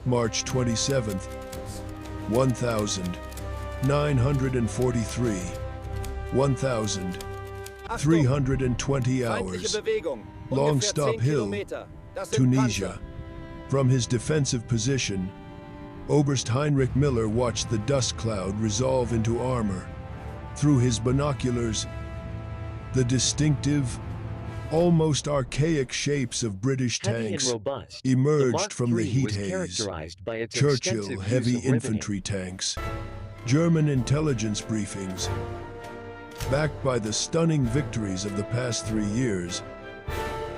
March 27th, 1943, 1,320 hours, Longstop Hill, Tunisia. From his defensive position, Oberst Heinrich Miller watched the dust cloud resolve into armor. Through his binoculars, the distinctive, almost archaic shapes of British tanks emerged from the heat haze. Churchill heavy infantry tanks, German intelligence briefings, backed by the stunning victories of the past 3 years,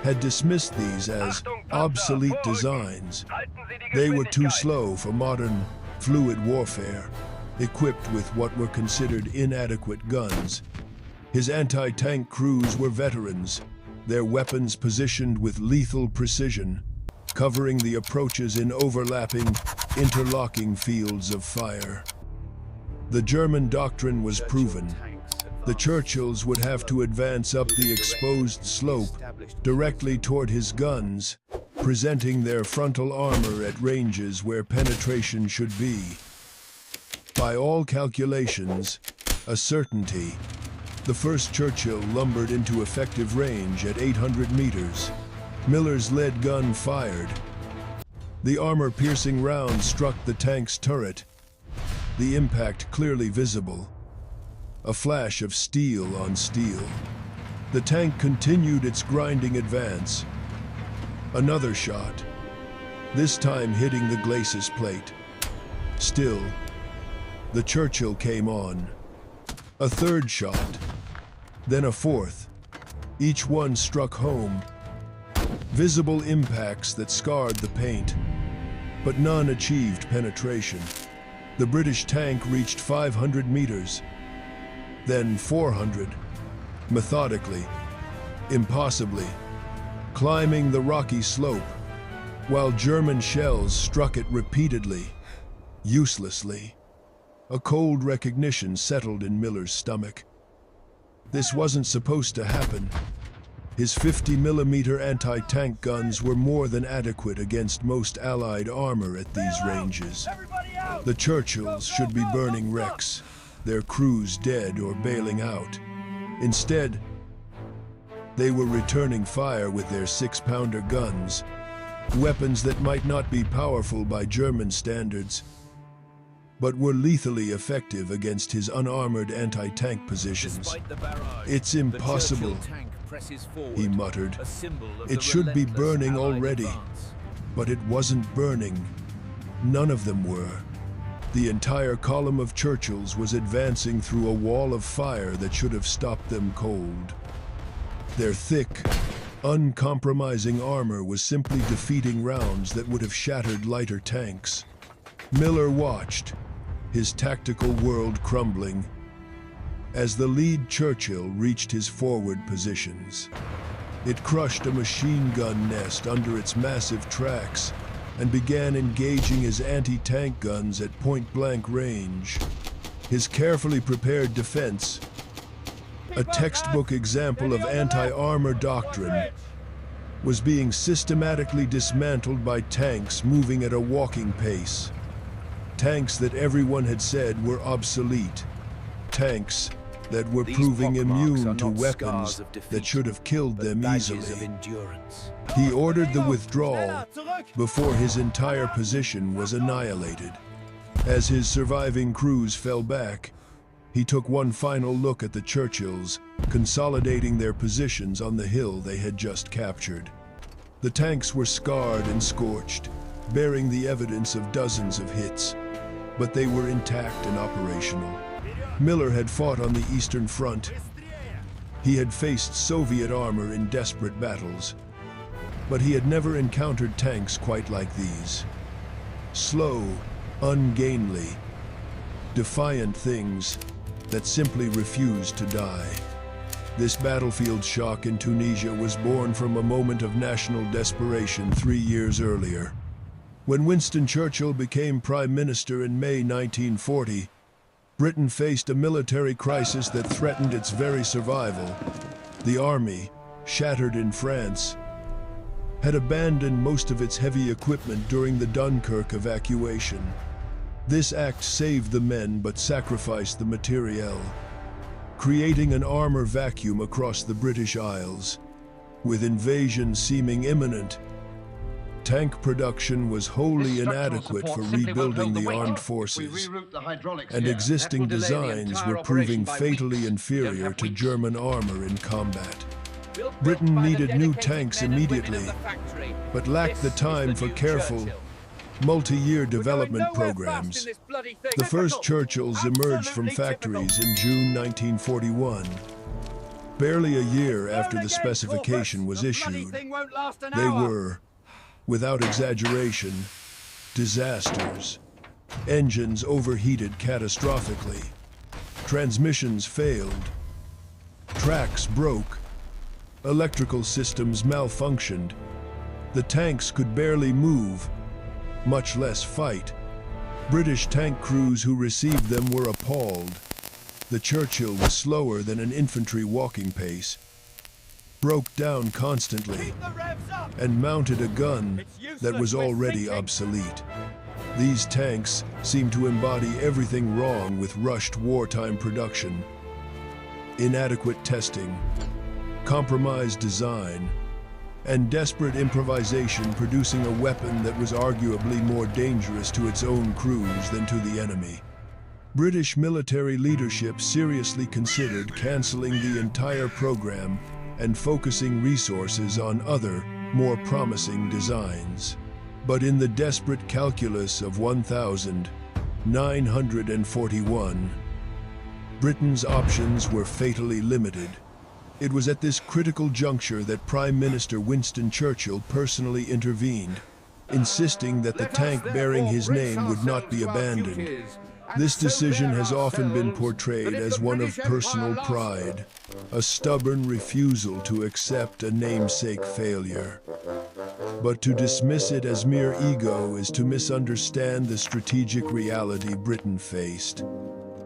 had dismissed these as obsolete designs. They were too slow for modern, fluid warfare, equipped with what were considered inadequate guns. His anti-tank crews were veterans, their weapons positioned with lethal precision, covering the approaches in overlapping, interlocking fields of fire. The German doctrine was proven. The Churchills would have to advance up the exposed slope directly toward his guns, presenting their frontal armor at ranges where penetration should be. By all calculations, a certainty, the first Churchill lumbered into effective range at 800 meters. Miller's lead gun fired. The armor-piercing round struck the tank's turret, the impact clearly visible. A flash of steel on steel. The tank continued its grinding advance. Another shot, this time hitting the glacis plate. Still, the Churchill came on. A third shot, then a fourth. Each one struck home. Visible impacts that scarred the paint, but none achieved penetration. The British tank reached 500 meters. Then 400, methodically, impossibly, climbing the rocky slope, while German shells struck it repeatedly, uselessly. A cold recognition settled in Miller's stomach. This wasn't supposed to happen. His 50mm anti-tank guns were more than adequate against most Allied armor at these ranges. The Churchills should be burning wrecks, their crews dead or bailing out. Instead, they were returning fire with their 6-pounder guns, weapons that might not be powerful by German standards, but were lethally effective against his unarmored anti-tank positions. "It's impossible," he muttered. "It should be burning already." But it wasn't burning. None of them were. The entire column of Churchills was advancing through a wall of fire that should have stopped them cold. Their thick, uncompromising armor was simply defeating rounds that would have shattered lighter tanks. Miller watched, his tactical world crumbling, as the lead Churchill reached his forward positions. It crushed a machine gun nest under its massive tracks and began engaging his anti-tank guns at point-blank range. His carefully prepared defense, a textbook example of anti-armor doctrine, was being systematically dismantled by tanks moving at a walking pace. Tanks that everyone had said were obsolete. Tanks that were proving immune to weapons that should have killed them easily. He ordered the withdrawal before his entire position was annihilated. As his surviving crews fell back, he took one final look at the Churchills, consolidating their positions on the hill they had just captured. The tanks were scarred and scorched, bearing the evidence of dozens of hits, but they were intact and operational. Miller had fought on the Eastern Front. He had faced Soviet armor in desperate battles, but he had never encountered tanks quite like these. Slow, ungainly, defiant things that simply refused to die. This battlefield shock in Tunisia was born from a moment of national desperation 3 years earlier. When Winston Churchill became Prime Minister in May 1940, Britain faced a military crisis that threatened its very survival. The army, shattered in France, had abandoned most of its heavy equipment during the Dunkirk evacuation. This act saved the men but sacrificed the materiel, creating an armor vacuum across the British Isles. With invasion seeming imminent, tank production was wholly inadequate for rebuilding the armed forces, and existing designs were proving fatally inferior to German armor in combat. Britain needed new tanks immediately, but lacked the time for careful, multi-year development programs. The first Churchills emerged from factories in June 1941. Barely a year after the specification was issued, they were, without exaggeration, disasters. Engines overheated catastrophically. Transmissions failed. Tracks broke. Electrical systems malfunctioned. The tanks could barely move, much less fight. British tank crews who received them were appalled. The Churchill was slower than an infantry walking pace, broke down constantly, and mounted a gun that was already obsolete. These tanks seemed to embody everything wrong with rushed wartime production: inadequate testing, compromised design, and desperate improvisation, producing a weapon that was arguably more dangerous to its own crews than to the enemy. British military leadership seriously considered canceling the entire program and focusing resources on other, more promising designs. But in the desperate calculus of 1941, Britain's options were fatally limited. It was at this critical juncture that Prime Minister Winston Churchill personally intervened, insisting that the tank bearing his name would not be abandoned. This decision has often been portrayed as one of personal pride, a stubborn refusal to accept a namesake failure. But to dismiss it as mere ego is to misunderstand the strategic reality Britain faced.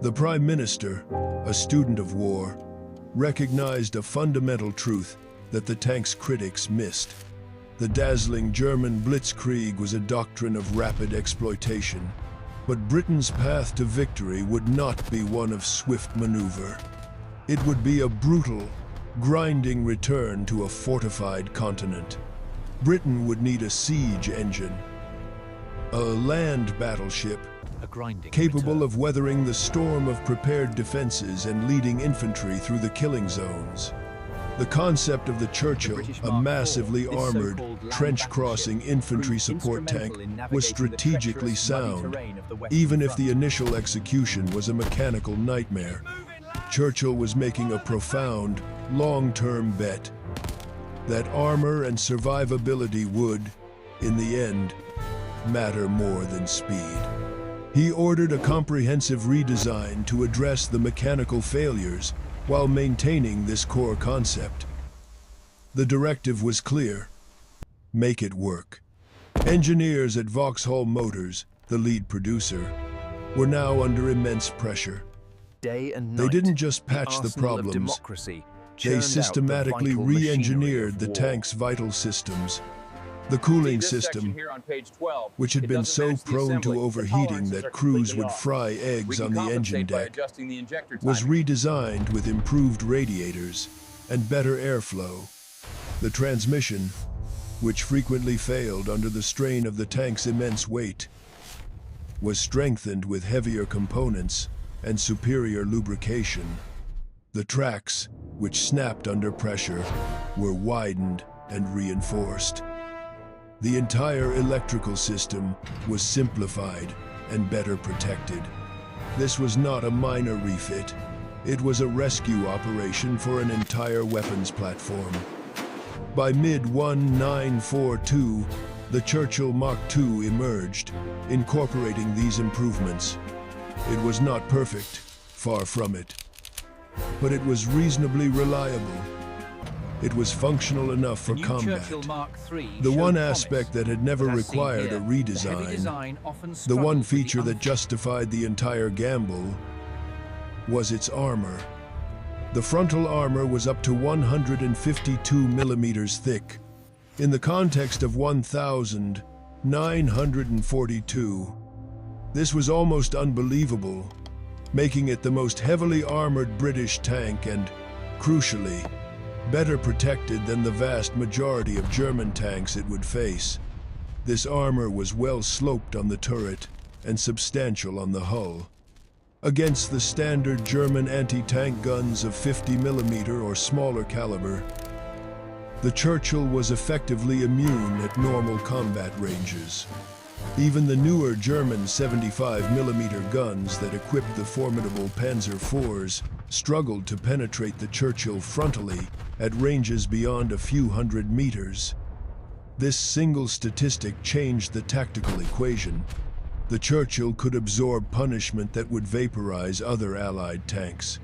The Prime Minister, a student of war, recognized a fundamental truth that the tank's critics missed. The dazzling German blitzkrieg was a doctrine of rapid exploitation, but Britain's path to victory would not be one of swift maneuver. It would be a brutal, grinding return to a fortified continent. Britain would need a siege engine, a land battleship, capable of weathering the storm of prepared defenses and leading infantry through the killing zones. The concept of the Churchill, a massively armored, trench-crossing infantry support tank, was strategically sound, even if the initial execution was a mechanical nightmare. Churchill was making a profound, long-term bet that armor and survivability would, in the end, matter more than speed. He ordered a comprehensive redesign to address the mechanical failures while maintaining this core concept. The directive was clear: make it work. Engineers at Vauxhall Motors, the lead producer, were now under immense pressure. Day and night, they didn't just patch the problems, they systematically re-engineered the tank's vital systems. The cooling system, which had been so prone to overheating that crews would fry eggs on the engine deck, was redesigned with improved radiators and better airflow. The transmission, which frequently failed under the strain of the tank's immense weight, was strengthened with heavier components and superior lubrication. The tracks, which snapped under pressure, were widened and reinforced. The entire electrical system was simplified and better protected. This was not a minor refit. It was a rescue operation for an entire weapons platform. By mid-1942, the Churchill Mach II emerged, incorporating these improvements. It was not perfect, far from it, but it was reasonably reliable. It was functional enough for combat. The one aspect that had never required a redesign, the one feature that justified the entire gamble, was its armor. The frontal armor was up to 152 millimeters thick, In the context of 1,942, this was almost unbelievable, making it the most heavily armored British tank and, crucially, better protected than the vast majority of German tanks it would face. This armor was well sloped on the turret and substantial on the hull. Against the standard German anti-tank guns of 50mm or smaller caliber, the Churchill was effectively immune at normal combat ranges. Even the newer German 75mm guns that equipped the formidable Panzer IVs struggled to penetrate the Churchill frontally at ranges beyond a few hundred meters. This single statistic changed the tactical equation. The Churchill could absorb punishment that would vaporize other Allied tanks.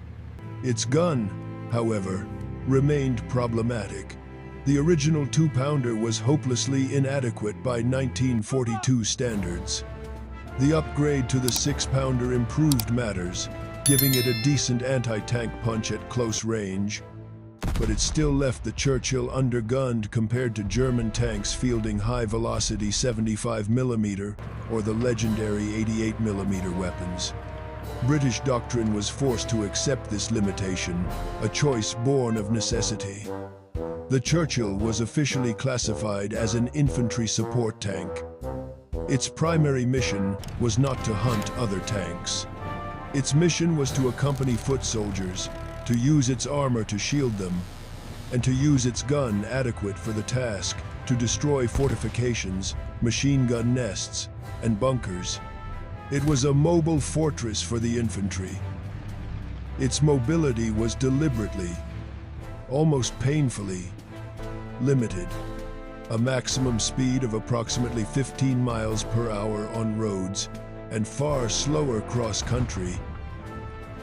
Its gun, however, remained problematic. The original 2-pounder was hopelessly inadequate by 1942 standards. The upgrade to the 6-pounder improved matters, giving it a decent anti-tank punch at close range, but it still left the Churchill undergunned compared to German tanks fielding high-velocity 75mm or the legendary 88mm weapons. British doctrine was forced to accept this limitation, a choice born of necessity. The Churchill was officially classified as an infantry support tank. Its primary mission was not to hunt other tanks. Its mission was to accompany foot soldiers, to use its armor to shield them, and to use its gun adequate for the task to destroy fortifications, machine gun nests, and bunkers. It was a mobile fortress for the infantry. Its mobility was deliberately, almost painfully, limited. A maximum speed of approximately 15 miles per hour on roads and far slower cross-country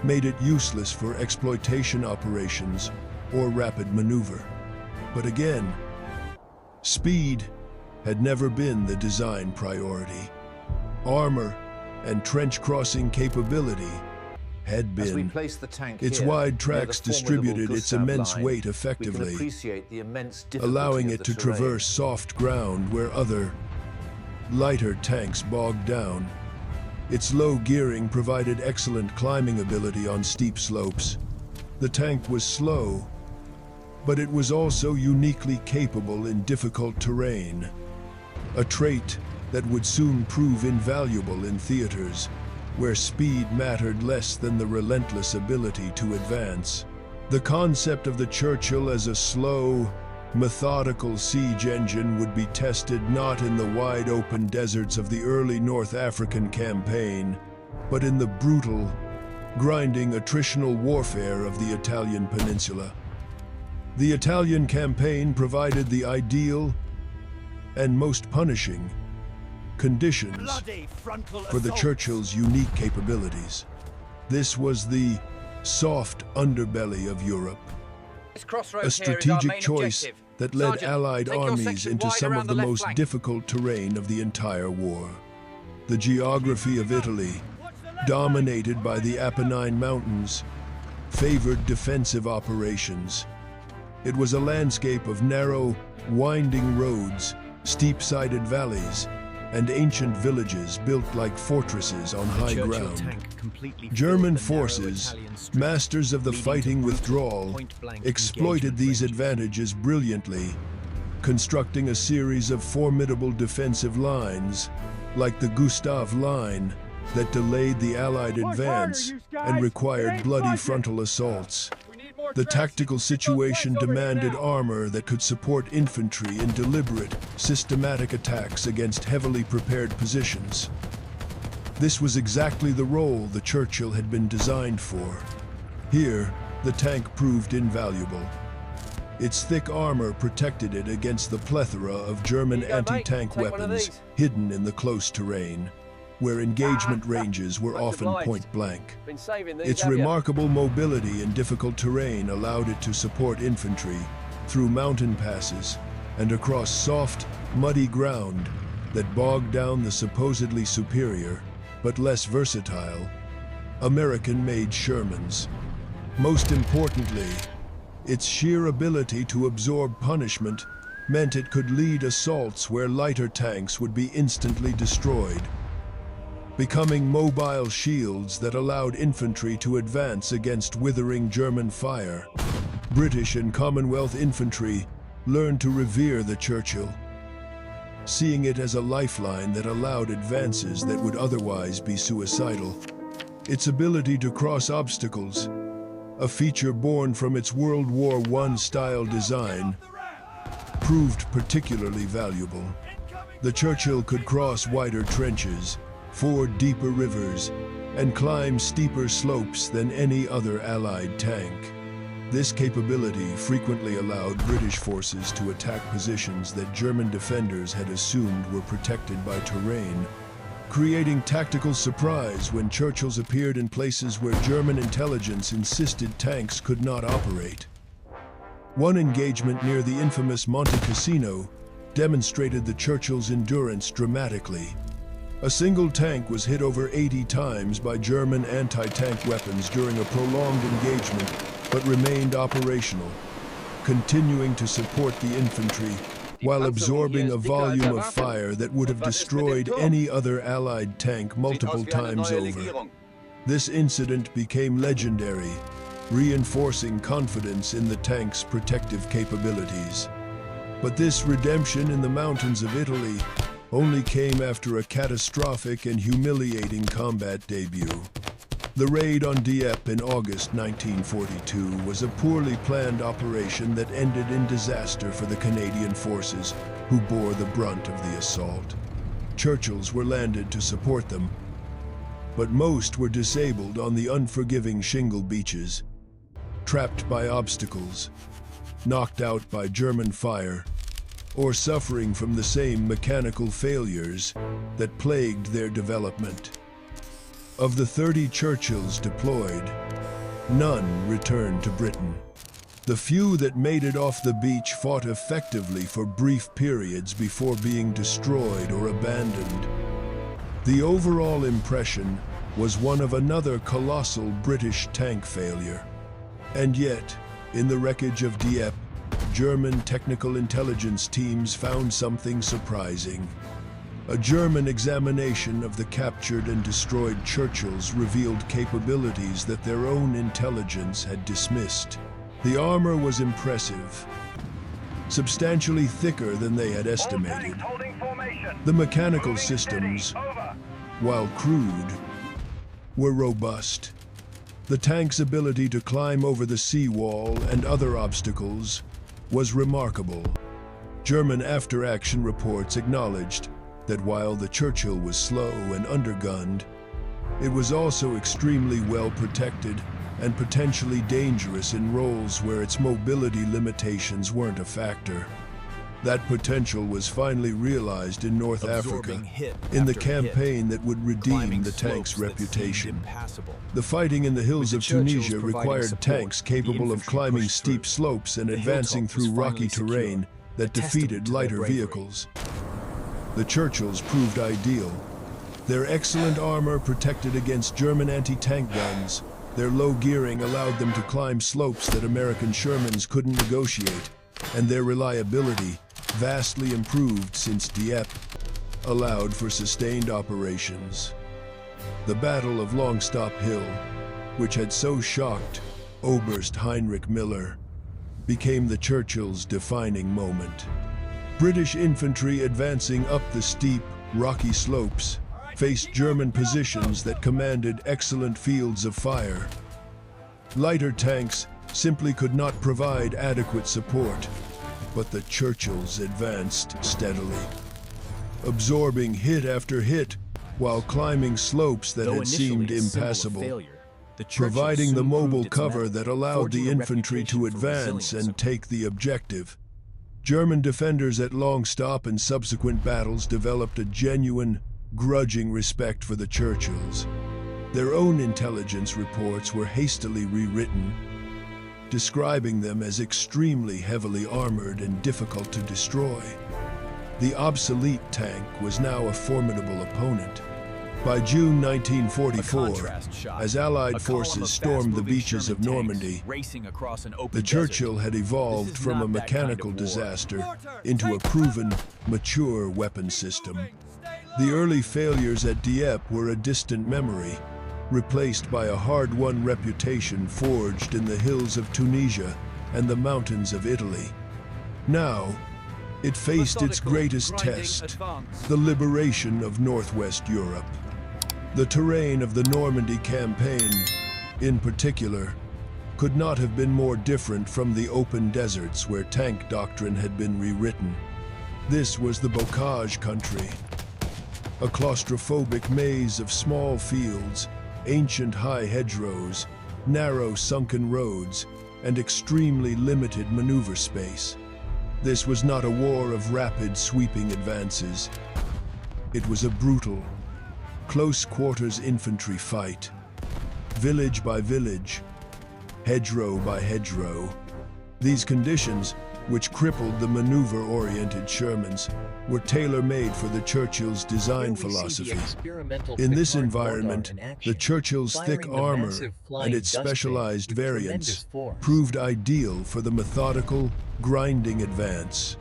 made it useless for exploitation operations or rapid maneuver. But again, speed had never been the design priority. Armor and trench crossing capability had been. Its wide tracks distributed its immense weight effectively, allowing it to traverse soft ground where other, lighter tanks bogged down. Its low gearing provided excellent climbing ability on steep slopes. The tank was slow, but it was also uniquely capable in difficult terrain, a trait that would soon prove invaluable in theaters where speed mattered less than the relentless ability to advance. The concept of the Churchill as a slow, methodical siege engine would be tested not in the wide-open deserts of the early North African campaign, but in the brutal, grinding attritional warfare of the Italian peninsula. The Italian campaign provided the ideal and most punishing conditions for the Churchill's unique capabilities. This was the soft underbelly of Europe, a strategic choice that led Allied armies into some of the most difficult terrain of the entire war. The geography of Italy, dominated by the Apennine Mountains, favored defensive operations. It was a landscape of narrow, winding roads, steep-sided valleys, and ancient villages built like fortresses on high ground. German forces, masters of the fighting withdrawal, exploited these advantages brilliantly, constructing a series of formidable defensive lines, like the Gustav Line, that delayed the Allied advance and required bloody frontal assaults. The tactical situation demanded armor that could support infantry in deliberate, systematic attacks against heavily prepared positions. This was exactly the role the Churchill had been designed for. Here, the tank proved invaluable. Its thick armor protected it against the plethora of German anti-tank weapons hidden in the close terrain, where engagement ranges were often point-blank. Its remarkable mobility in difficult terrain allowed it to support infantry through mountain passes and across soft, muddy ground that bogged down the supposedly superior, but less versatile, American-made Shermans. Most importantly, its sheer ability to absorb punishment meant it could lead assaults where lighter tanks would be instantly destroyed, becoming mobile shields that allowed infantry to advance against withering German fire. British and Commonwealth infantry learned to revere the Churchill, seeing it as a lifeline that allowed advances that would otherwise be suicidal. Its ability to cross obstacles, a feature born from its World War I-style design, proved particularly valuable. The Churchill could cross wider trenches, ford deeper rivers, and climb steeper slopes than any other Allied tank. This capability frequently allowed British forces to attack positions that German defenders had assumed were protected by terrain, creating tactical surprise when Churchills appeared in places where German intelligence insisted tanks could not operate. One engagement near the infamous Monte Cassino demonstrated the Churchill's endurance dramatically. A single tank was hit over 80 times by German anti-tank weapons during a prolonged engagement, but remained operational, continuing to support the infantry while absorbing a volume of fire that would have destroyed any other Allied tank multiple times over. This incident became legendary, reinforcing confidence in the tank's protective capabilities. But this redemption in the mountains of Italy only came after a catastrophic and humiliating combat debut. The raid on Dieppe in August 1942 was a poorly planned operation that ended in disaster for the Canadian forces, who bore the brunt of the assault. Churchills were landed to support them, but most were disabled on the unforgiving shingle beaches, trapped by obstacles, knocked out by German fire, or suffering from the same mechanical failures that plagued their development. Of the 30 Churchills deployed, none returned to Britain. The few that made it off the beach fought effectively for brief periods before being destroyed or abandoned. The overall impression was one of another colossal British tank failure. And yet, in the wreckage of Dieppe, German technical intelligence teams found something surprising. A German examination of the captured and destroyed Churchills revealed capabilities that their own intelligence had dismissed. The armor was impressive, substantially thicker than they had estimated. The mechanical systems, while crude, were robust. The tank's ability to climb over the seawall and other obstacles was remarkable. German after-action reports acknowledged that while the Churchill was slow and undergunned, it was also extremely well protected and potentially dangerous in roles where its mobility limitations weren't a factor. That potential was finally realized in North Africa, in the campaign that would redeem the tank's reputation. The fighting in the hills of Tunisia required tanks capable of climbing steep slopes and advancing through rocky terrain that defeated lighter vehicles. The Churchills proved ideal. Their excellent armor protected against German anti-tank guns. Their low gearing allowed them to climb slopes that American Shermans couldn't negotiate, and their reliability, vastly improved since Dieppe, allowed for sustained operations. The Battle of Longstop Hill, which had so shocked Oberst Heinrich Miller, became the Churchills' defining moment. British infantry advancing up the steep, rocky slopes faced German positions that commanded excellent fields of fire. Lighter tanks simply could not provide adequate support, but the Churchills advanced steadily, absorbing hit after hit while climbing slopes that had seemed impassable, providing the mobile cover that allowed the infantry to advance and take the objective. German defenders at Longstop and subsequent battles developed a genuine, grudging respect for the Churchills. Their own intelligence reports were hastily rewritten, describing them as extremely heavily armored and difficult to destroy. The Obsolete tank was now a formidable opponent, By June 1944, as Allied forces stormed the beaches of Normandy, the Churchill had evolved from a mechanical disaster into a proven, mature weapon system. The early failures at Dieppe were a distant memory, replaced by a hard-won reputation forged in the hills of Tunisia and the mountains of Italy. Now, it faced its greatest test, the liberation of Northwest Europe. The terrain of the Normandy campaign, in particular, could not have been more different from the open deserts where tank doctrine had been rewritten. This was the Bocage country, a claustrophobic maze of small fields, ancient high hedgerows, narrow sunken roads, and extremely limited maneuver space. This was not a war of rapid, sweeping advances. It was a brutal, close-quarters infantry fight, village by village, hedgerow by hedgerow. These conditions, which crippled the maneuver-oriented Shermans, were tailor-made for the Churchill's design philosophy. In this environment, the Churchill's thick armor and its specialized variants proved ideal for the methodical, grinding advance.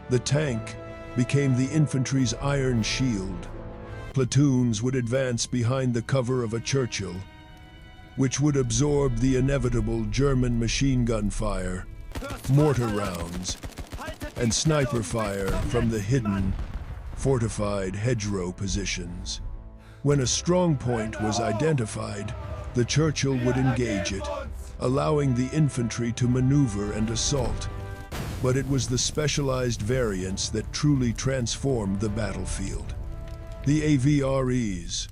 The tank became the infantry's iron shield. Platoons would advance behind the cover of a Churchill, which would absorb the inevitable German machine gun fire, mortar rounds, and sniper fire from the hidden, fortified hedgerow positions. When a strong point was identified, the Churchill would engage it, allowing the infantry to maneuver and assault. But it was the specialized variants that truly transformed the battlefield. The AVREs,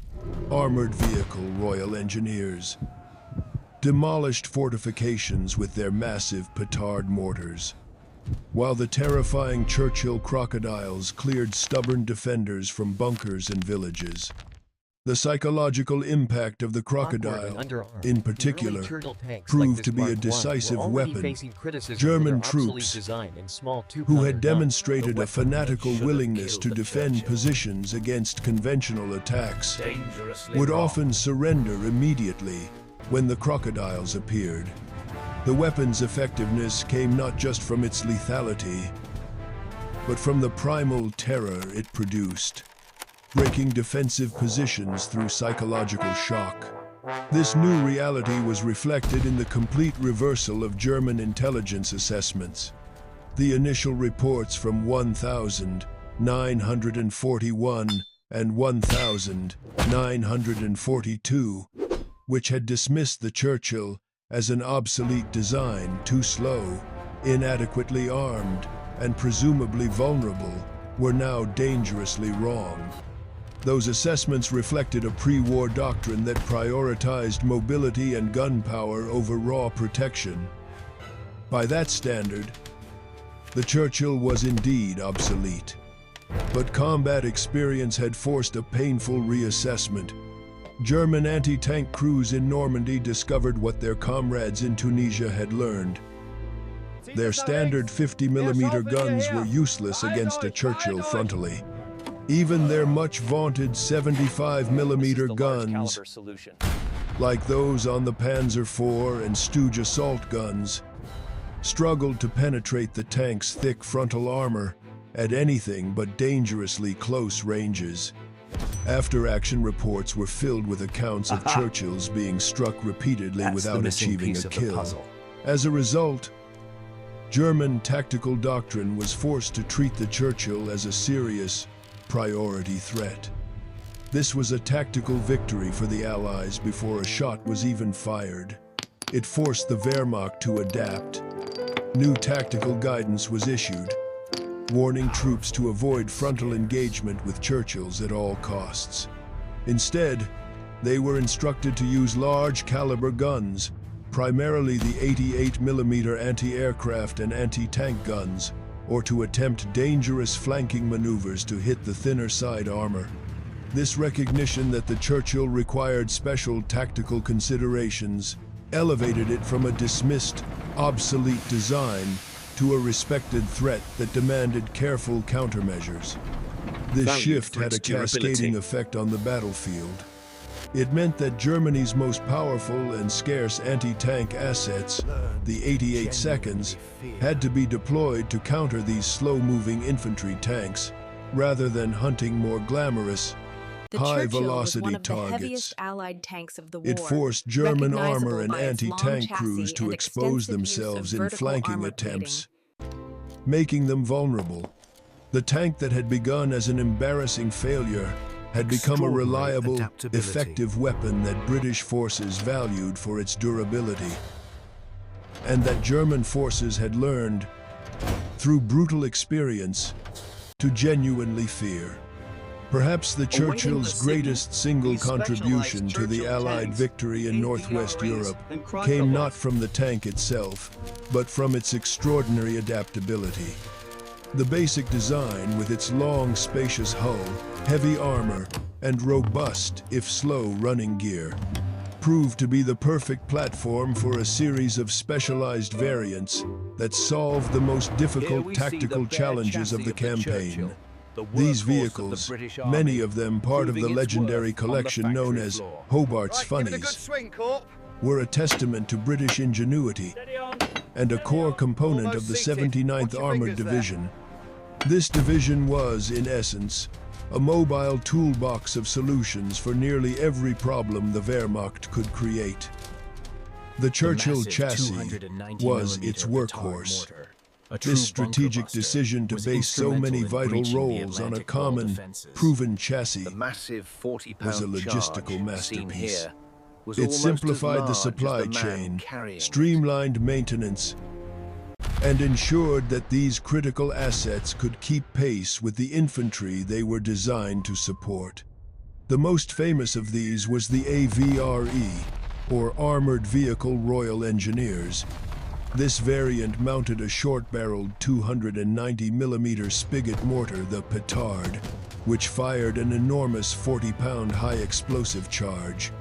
Armored Vehicle Royal Engineers, demolished fortifications with their massive petard mortars, while the terrifying Churchill Crocodiles cleared stubborn defenders from bunkers and villages. The psychological impact of the Crocodile, in particular, proved to be a decisive weapon. German troops, who had demonstrated a fanatical willingness to defend positions against conventional attacks, would often surrender immediately when the Crocodiles appeared. The weapon's effectiveness came not just from its lethality, but from the primal terror it produced, breaking defensive positions through psychological shock. This new reality was reflected in the complete reversal of German intelligence assessments. The initial reports from 1941 and 1942, which had dismissed the Churchill as an obsolete design, too slow, inadequately armed, and presumably vulnerable, were now dangerously wrong. Those assessments reflected a pre-war doctrine that prioritized mobility and gunpowder over raw protection. By that standard, the Churchill was indeed obsolete. But combat experience had forced a painful reassessment. German anti-tank crews in Normandy discovered what their comrades in Tunisia had learned. Their standard 50mm guns were useless against a Churchill frontally. Even their much-vaunted 75mm guns, like those on the Panzer IV and Stooge assault guns, struggled to penetrate the tank's thick frontal armor at anything but dangerously close ranges. After-action reports were filled with accounts of Churchills being struck repeatedly without achieving a kill. As a result, German tactical doctrine was forced to treat the Churchill as a serious, priority threat. This was a tactical victory for the Allies before a shot was even fired. It forced the Wehrmacht to adapt. New tactical guidance was issued, warning troops to avoid frontal engagement with Churchills at all costs. Instead, they were instructed to use large-caliber guns, primarily the 88mm anti-aircraft and anti-tank guns, or to attempt dangerous flanking maneuvers to hit the thinner side armor. This recognition that the Churchill required special tactical considerations elevated it from a dismissed, obsolete design to a respected threat that demanded careful countermeasures. This shift had a cascading effect on the battlefield. It meant that Germany's most powerful and scarce anti-tank assets, the 88 seconds, had to be deployed to counter these slow-moving infantry tanks, rather than hunting more glamorous, high-velocity targets. Allied tanks of the war, it forced German armor and anti-tank crews to expose themselves in flanking attempts, making them vulnerable. The tank that had begun as an embarrassing failure had become a reliable, effective weapon that British forces valued for its durability, and that German forces had learned, through brutal experience, to genuinely fear. Perhaps the Churchill's greatest single contribution to the Allied victory in Northwest Europe came not from the tank itself, but from its extraordinary adaptability. The basic design, with its long, spacious hull, heavy armor, and robust, if slow, running gear, proved to be the perfect platform for a series of specialized variants that solved the most difficult tactical challenges of the campaign. These vehicles, many of them part of the legendary collection known as Hobart's Funnies, were a testament to British ingenuity and a core component of the 79th Armored Division. This division was, in essence, a mobile toolbox of solutions for nearly every problem the Wehrmacht could create. The Churchill chassis was its workhorse. This strategic decision to base so many vital roles on a common, proven chassis was a logistical masterpiece. It simplified the supply chain, streamlined maintenance, and ensured that these critical assets could keep pace with the infantry they were designed to support. The most famous of these was the AVRE, or Armored Vehicle Royal Engineers. This variant mounted a short-barreled 290mm spigot mortar, the Petard, which fired an enormous 40-pound high-explosive charge.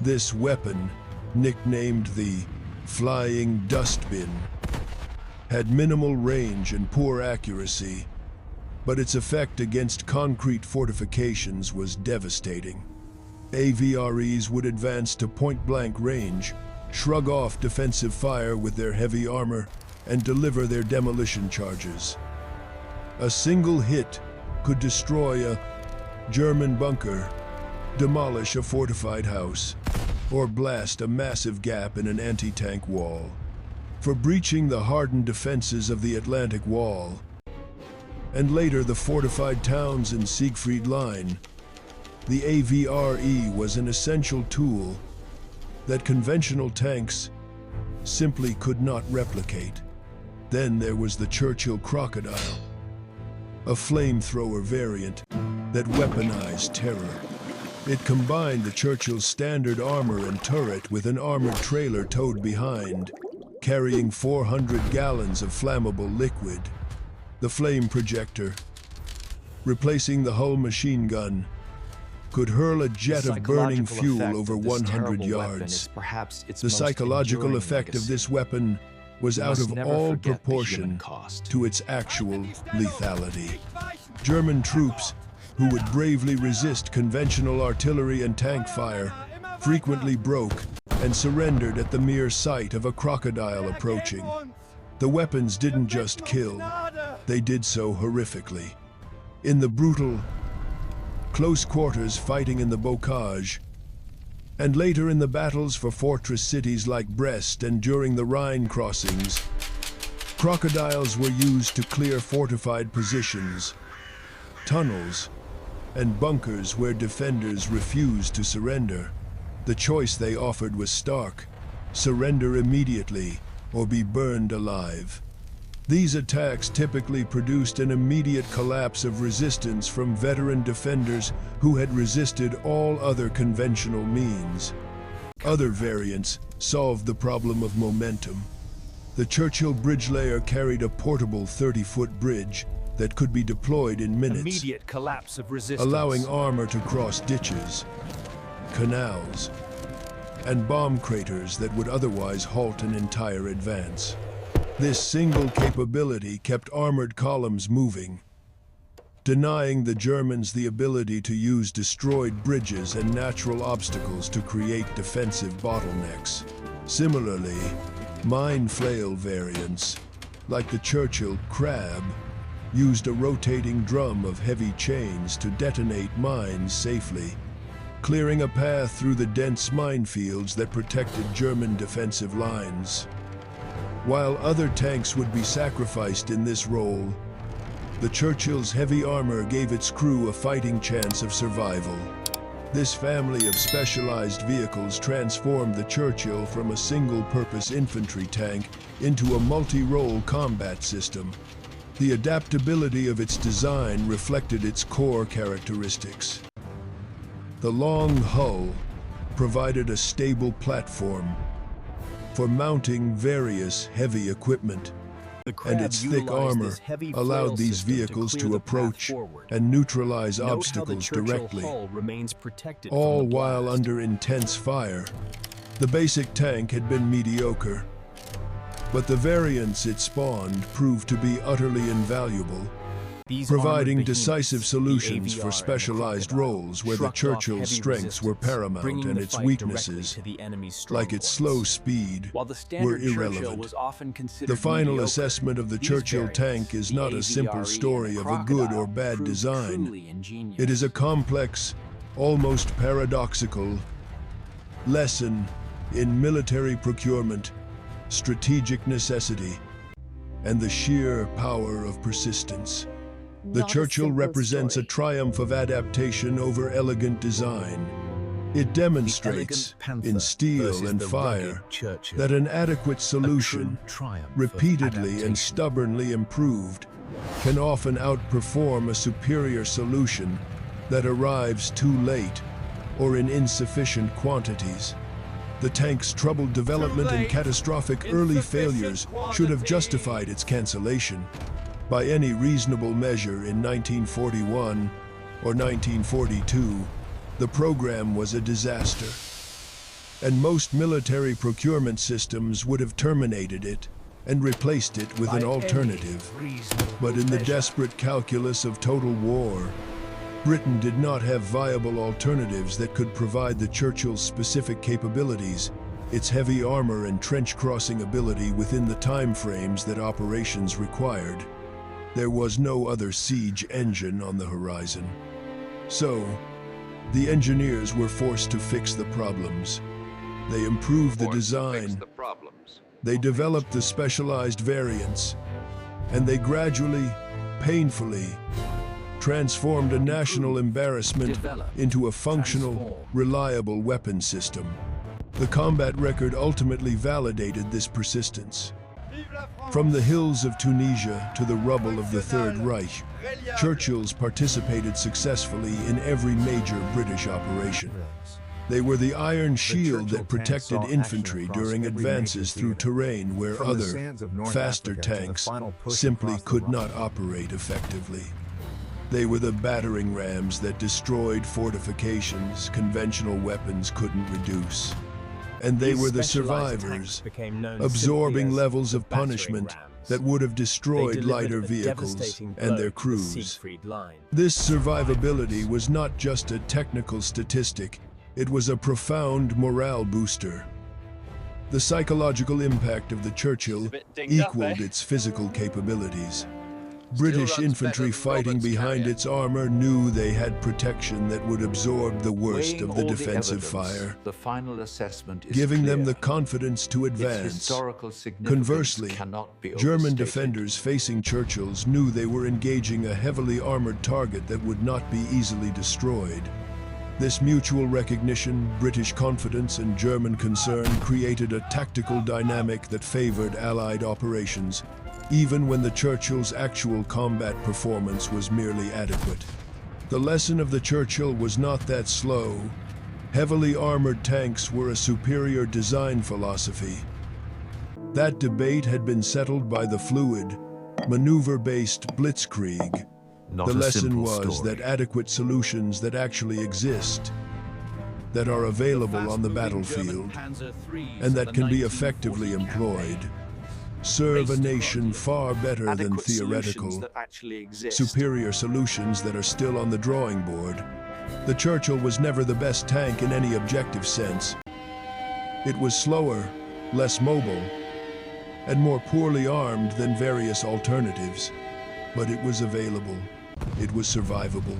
This weapon, nicknamed the Flying Dustbin, had minimal range and poor accuracy, but its effect against concrete fortifications was devastating. AVREs would advance to point-blank range, shrug off defensive fire with their heavy armor, and deliver their demolition charges. A single hit could destroy a German bunker, demolish a fortified house, or blast a massive gap in an anti-tank wall. For breaching the hardened defenses of the Atlantic Wall, and later the fortified towns in Siegfried Line, the AVRE was an essential tool that conventional tanks simply could not replicate. Then there was the Churchill Crocodile, a flamethrower variant that weaponized terror. It combined the Churchill's standard armor and turret with an armored trailer towed behind, carrying 400 gallons of flammable liquid. The flame projector, replacing the hull machine gun, could hurl a jet of burning fuel over 100 yards. The psychological effect of this weapon was out of all proportion to its actual lethality. German troops, who would bravely resist conventional artillery and tank fire, frequently broke and surrendered at the mere sight of a crocodile approaching. The weapons didn't just kill, they did so horrifically. In the brutal, close quarters fighting in the bocage, and later in the battles for fortress cities like Brest and during the Rhine crossings, crocodiles were used to clear fortified positions, tunnels, and bunkers where defenders refused to surrender. The choice they offered was stark: surrender immediately or be burned alive. These attacks typically produced an immediate collapse of resistance from veteran defenders who had resisted all other conventional means. Other variants solved the problem of momentum. The Churchill bridge layer carried a portable 30-foot bridge that could be deployed in minutes, immediate collapse of resistance, allowing armor to cross ditches, canals, and bomb craters that would otherwise halt an entire advance. This single capability kept armored columns moving, denying the Germans the ability to use destroyed bridges and natural obstacles to create defensive bottlenecks. Similarly, mine flail variants, like the Churchill Crab, used a rotating drum of heavy chains to detonate mines safely, clearing a path through the dense minefields that protected German defensive lines. While other tanks would be sacrificed in this role, the Churchill's heavy armor gave its crew a fighting chance of survival. This family of specialized vehicles transformed the Churchill from a single-purpose infantry tank into a multi-role combat system. The adaptability of its design reflected its core characteristics. The long hull provided a stable platform for mounting various heavy equipment, and its thick armor allowed these vehicles to approach and neutralize obstacles directly, all while under intense fire. The basic tank had been mediocre, but the variants it spawned proved to be utterly invaluable, providing decisive solutions for specialized roles where the Churchill's strengths were paramount and its weaknesses, like its slow speed, were irrelevant. The final assessment of the Churchill tank is not a simple story of a good or bad design. It is a complex, almost paradoxical lesson in military procurement, strategic necessity, and the sheer power of persistence. The Churchill represents a triumph of adaptation over elegant design. It demonstrates, in steel and fire, that an adequate solution, repeatedly and stubbornly improved, can often outperform a superior solution that arrives too late or in insufficient quantities. The tank's troubled development and catastrophic early failures should have justified its cancellation. By any reasonable measure in 1941 or 1942, the program was a disaster, and most military procurement systems would have terminated it and replaced it with an alternative. But in the desperate calculus of total war, Britain did not have viable alternatives that could provide the Churchill's specific capabilities, its heavy armor and trench-crossing ability within the time frames that operations required. There was no other siege engine on the horizon. So, the engineers were forced to fix the problems. They improved the design, they developed the specialized variants, and they gradually, painfully, transformed a national embarrassment into a functional, reliable weapon system. The combat record ultimately validated this persistence. From the hills of Tunisia to the rubble of the Third Reich, Churchills participated successfully in every major British operation. They were the iron shield that protected infantry during advances through terrain where other, faster tanks simply could not operate effectively. They were the battering rams that destroyed fortifications conventional weapons couldn't reduce. And they were the survivors, absorbing levels of punishment that would have destroyed lighter vehicles and their crews. This survivability was not just a technical statistic, it was a profound morale booster. The psychological impact of the Churchill equaled its physical capabilities. British infantry fighting behind its armor knew they had protection that would absorb the worst of the defensive fire, giving them the confidence to advance. Conversely, German defenders facing Churchills knew they were engaging a heavily armored target that would not be easily destroyed. This mutual recognition, British confidence, and German concern created a tactical dynamic that favored Allied operations, even when the Churchill's actual combat performance was merely adequate. The lesson of the Churchill was not that slow. Heavily armored tanks were a superior design philosophy. That debate had been settled by the fluid, maneuver-based blitzkrieg. The lesson was that adequate solutions that actually exist, that are available on the battlefield, and that can be effectively employed, serve a nation far better than theoretical, superior solutions that are still on the drawing board. The Churchill was never the best tank in any objective sense. It was slower, less mobile, and more poorly armed than various alternatives. But it was available, it was survivable,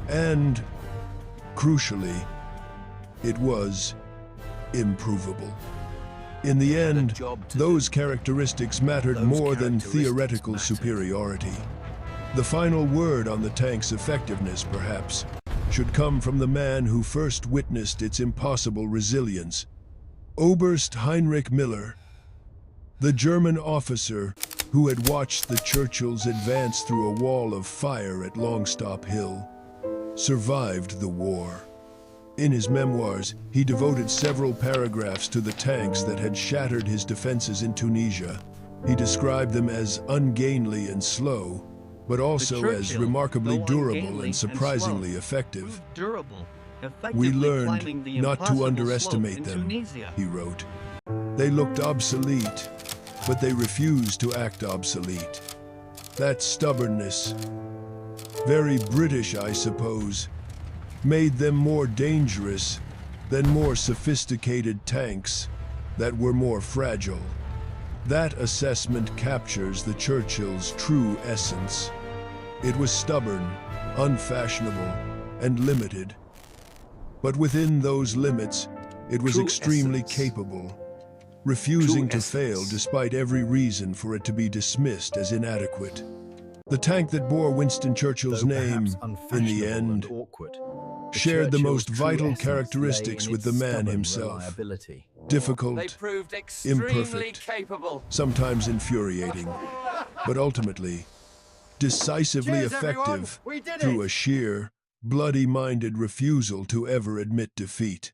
and, crucially, it was improvable. In the end, those characteristics mattered more than theoretical superiority. The final word on the tank's effectiveness, perhaps, should come from the man who first witnessed its impossible resilience, Oberst Heinrich Miller, the German officer who had watched the Churchills advance through a wall of fire at Longstop Hill, survived the war. In his memoirs, he devoted several paragraphs to the tanks that had shattered his defenses in Tunisia. He described them as ungainly and slow, but also as remarkably durable and surprisingly effective. We learned not to underestimate them, he wrote. They looked obsolete, but they refused to act obsolete. That stubbornness, very British I suppose, made them more dangerous than more sophisticated tanks that were more fragile. That assessment captures the Churchill's true essence. It was stubborn, unfashionable, and limited. But within those limits, it was extremely capable, refusing to fail despite every reason for it to be dismissed as inadequate. The tank that bore Winston Churchill's name, in the end, shared the most vital characteristics with the man himself. Difficult, imperfect, sometimes infuriating, but ultimately, decisively effective through a sheer, bloody-minded refusal to ever admit defeat.